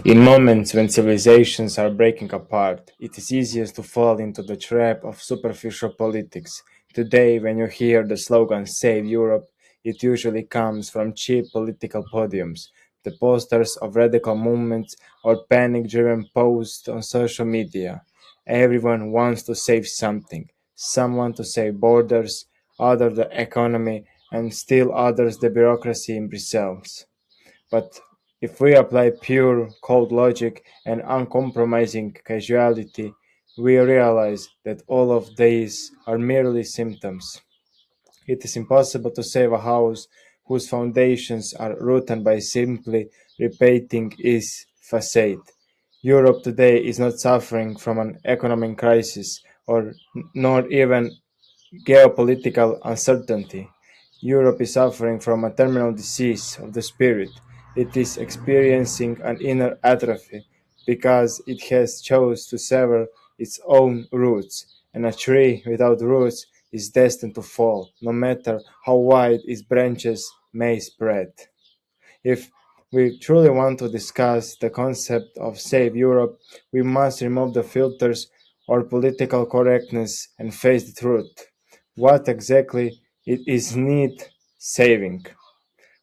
In moments when civilizations are breaking apart, it is easiest to fall into the trap of superficial politics. Today, when you hear the slogan Save Europe, it usually comes from cheap political podiums, the posters of radical movements, or panic driven posts on social media. Everyone wants to save something, someone to save borders, others the economy, and still others the bureaucracy in Brussels. But if we apply pure, cold logic and uncompromising casuality, we realize that all of these are merely symptoms. It is impossible to save a house whose foundations are rotten by simply repainting its facade. Europe today is not suffering from an economic crisis or nor even geopolitical uncertainty. Europe is suffering from a terminal disease of the spirit. It is experiencing an inner atrophy because it has chose to sever its own roots, and a tree without roots is destined to fall, no matter how wide its branches may spread. If we truly want to discuss the concept of Save Europe, we must remove the filters or political correctness and face the truth. What exactly it is need saving?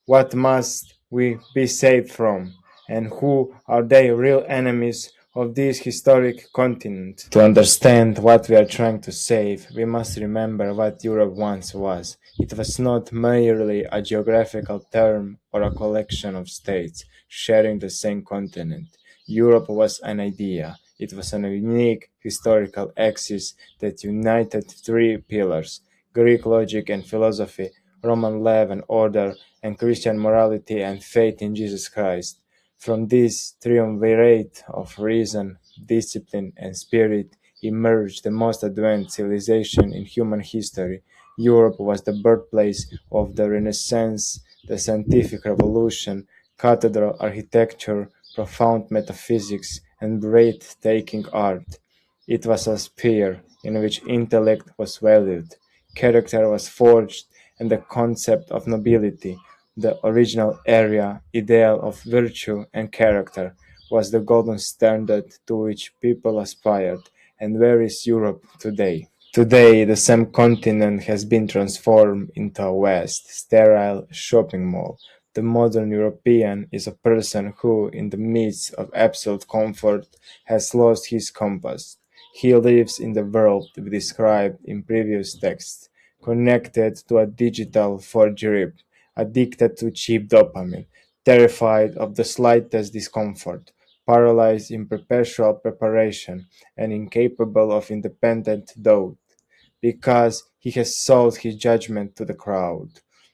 What must we be saved from? And who are the real enemies of this historic continent? To understand what we are trying to save, we must remember what Europe once was. It was not merely a geographical term or a collection of states sharing the same continent. Europe was an idea. It was a unique historical axis that united three pillars: Greek logic and philosophy, Roman law and order, and Christian morality and faith in Jesus Christ. From this triumvirate of reason, discipline, and spirit emerged the most advanced civilization in human history. Europe was the birthplace of the Renaissance, the scientific revolution, cathedral architecture, profound metaphysics, and breathtaking art. It was a sphere in which intellect was valued, character was forged, and the concept of nobility, the original area ideal of virtue and character, was the golden standard to which people aspired. And where is Europe today? Today, the same continent has been transformed into a vast, sterile shopping mall. The modern European is a person who, in the midst of absolute comfort, has lost his compass. He lives in the world we described in previous texts, connected to a digital forgery, addicted to cheap dopamine, terrified of the slightest discomfort, paralyzed in perpetual preparation, and incapable of independent thought because he has sold his judgment to the crowd.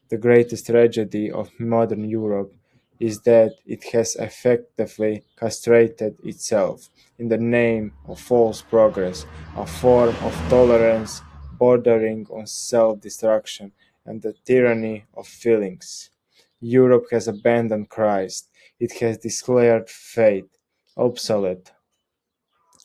The greatest tragedy of modern Europe is that it has effectively castrated itself in the name of false progress, a form of tolerance bordering on self destruction and the tyranny of feelings. Europe has abandoned Christ. It has declared faith obsolete,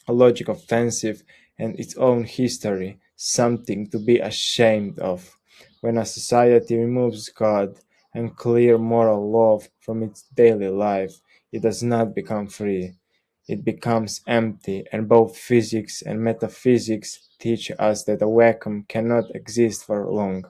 a logic offensive, and its own history something to be ashamed of. When a society removes God and clear moral law from its daily life, it does not become free. It becomes empty, and both physics and metaphysics teach us that a vacuum cannot exist for long.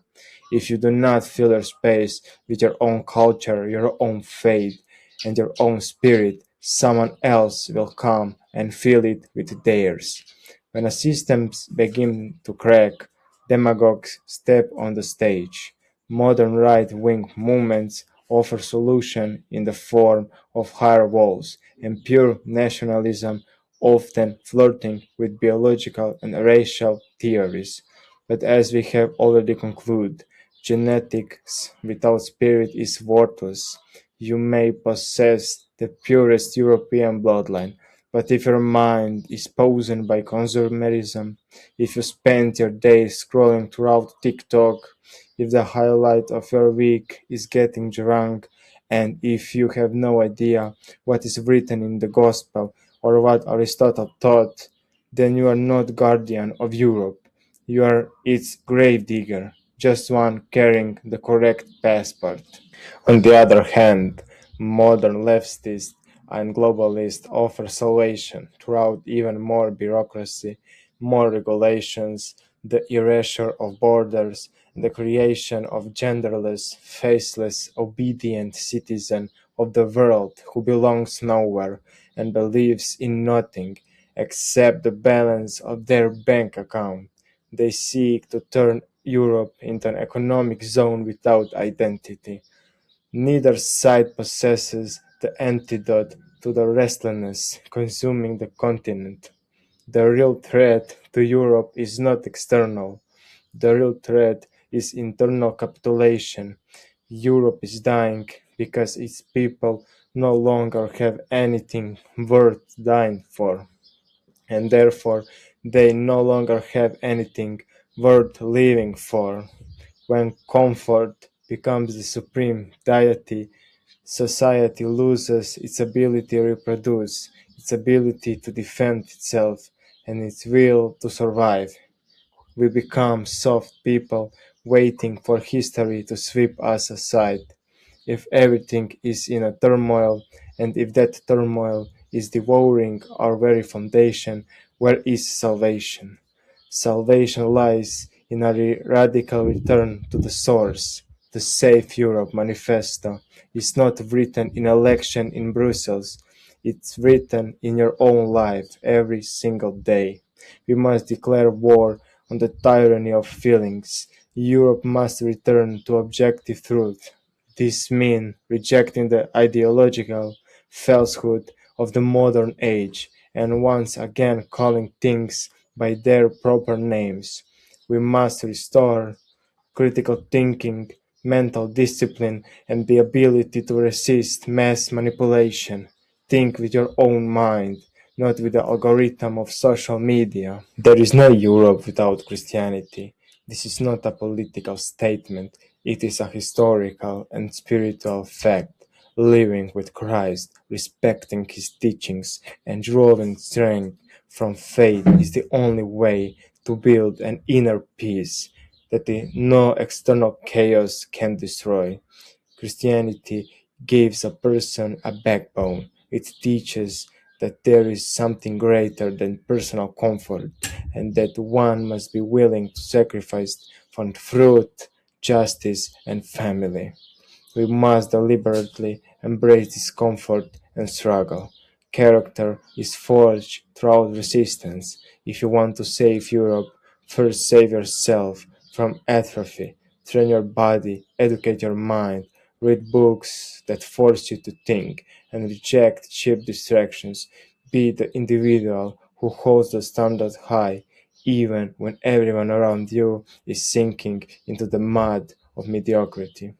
If you do not fill your space with your own culture, your own faith, and your own spirit, someone else will come and fill it with theirs. When a system begins to crack, demagogues step on the stage. Modern right-wing movements offer solution in the form of higher walls and pure nationalism, often flirting with biological and racial theories. But as we have already concluded, genetics without spirit is worthless. You may possess the purest European bloodline, but if your mind is poisoned by consumerism, if you spend your days scrolling throughout TikTok, if the highlight of your week is getting drunk, and if you have no idea what is written in the Gospel or what Aristotle taught, then you are not guardian of Europe. You are its gravedigger, just one carrying the correct passport. On the other hand, modern leftists and globalists offer salvation throughout even more bureaucracy, more regulations, the erasure of borders, and the creation of genderless, faceless, obedient citizen of the world who belongs nowhere and believes in nothing except the balance of their bank account. They seek to turn Europe into an economic zone without identity. Neither side possesses the antidote to the restlessness consuming the continent. The real threat to Europe is not external. The real threat is internal capitulation. Europe is dying because its people no longer have anything worth dying for, and therefore they no longer have anything worth living for. When comfort becomes the supreme deity, society loses its ability to reproduce, its ability to defend itself, and its will to survive. We become soft people waiting for history to sweep us aside. If everything is in a turmoil, and if that turmoil is devouring our very foundation, where is salvation? Salvation lies in a radical return to the source. The Save Europe manifesto is not written in election in Brussels. It's written in your own life every single day. We must declare war on the tyranny of feelings. Europe must return to objective truth. This means rejecting the ideological falsehood of the modern age and once again calling things by their proper names. We must restore critical thinking, mental discipline, and the ability to resist mass manipulation. Think with your own mind, not with the algorithm of social media. There is no Europe without Christianity. This is not a political statement, it is a historical and spiritual fact. Living with Christ, respecting his teachings, and drawing strength from faith is the only way to build an inner peace that no external chaos can destroy. Christianity gives a person a backbone. It teaches that there is something greater than personal comfort and that one must be willing to sacrifice for truth, justice, and family. We must deliberately embrace discomfort and struggle. Character is forged through resistance. If you want to save Europe, first save yourself from atrophy. Train your body, educate your mind, read books that force you to think, and reject cheap distractions. Be the individual who holds the standard high, even when everyone around you is sinking into the mud of mediocrity.